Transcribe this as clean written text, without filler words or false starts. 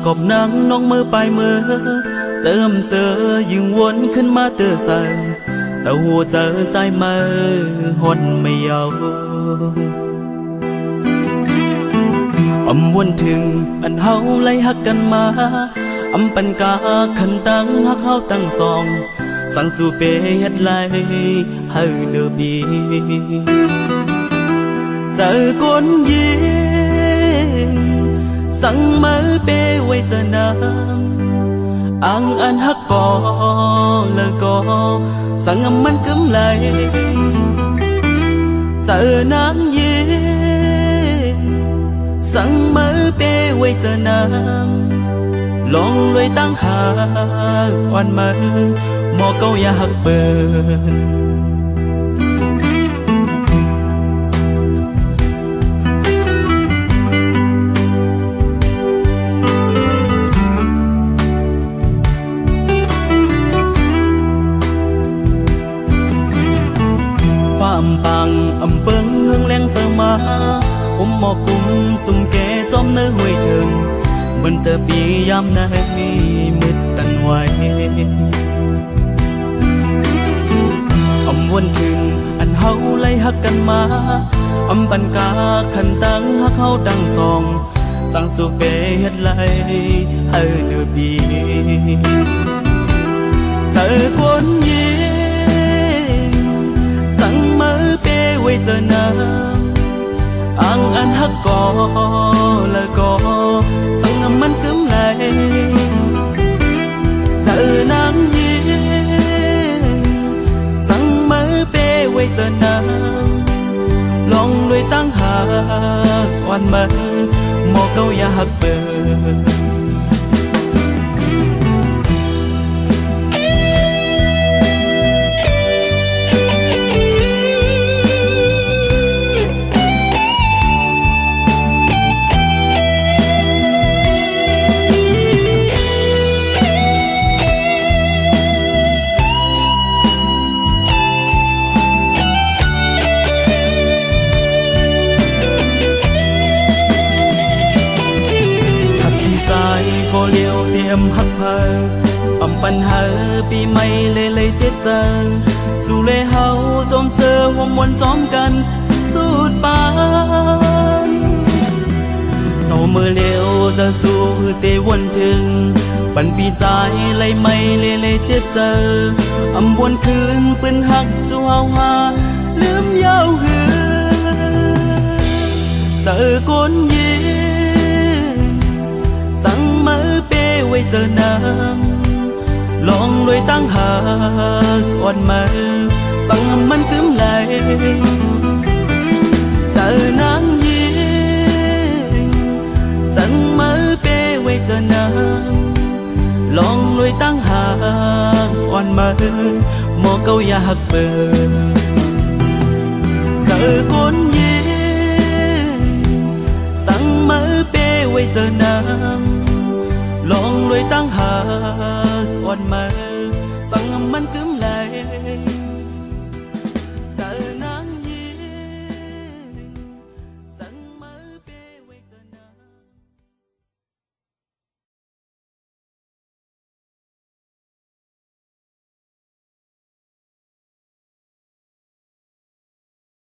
อบนั่งน้องมือปลายมือเจิมเสือยิ่งวนขึ้นมาเตือใส่แต่หัวใจมือหดไม่เยาวนถึงอันเฮาไล่หักกันมาปันกาขันตั้งหักเฮาตั้งสองสั่งสู่เปเฮ็ดไรให้เลือปีเจอคนยิงสั่งมือเปไว้จะนำอันหักก่อแล้วก็สั่งมันกำไรเจอนางยิงสั่งมือเปไว้จะนำลองเลยตั้งหากอ่อนมือหมอเก้าอย่าหักเปินความปังเปิงเฮืองแรงเสมาหมอกุมสุ่มแก่จอมเนื้อห้วยถึงมันจะปียามในมืดตันไว้วนถึงอันเฮาไล่หักกันมาปันกาขันตั้งหักเฮาดังสองสั่งสู่เปเฮ็ดไรให้เลือปีเจอคนยิงสั่งมือเปไว้เจอนางอันหักก่อแล้วก็สั่งมันกำไรเจอนางยิงสั่งมือเปไว้เจอนางลองด้วยตั้งหากอ่อนมือหมอเก้าอย่าหักเปิดก็เลี้ยวเตรียมหักเพอปัญหาปีใหม่เลยเจ็บใจสู่เลยเฮาจอมเสือหัวมวนจอมกันสูดปานต่อมือเลี้ยวจะสู้เตวนถึงปันปีใจเลยไม่เลยเจ็บใจวนคืนปืนหักสู่เฮาหาลืมยาวหือเจอคนยิงสั่งมือเปไว้เจอนางลองเลยตั้งหากอ่อนมือสั่งมันกึ้มไหลเจอนางยิงสั่งมือเปไว้เจอนางลองเลยตั้งหากอ่อนมือหมอเก้าอย่าหักเปิดเจอคนยิงสั่งมือเปไว้เจอนางลองเลยตั้งหากอ่อนมือ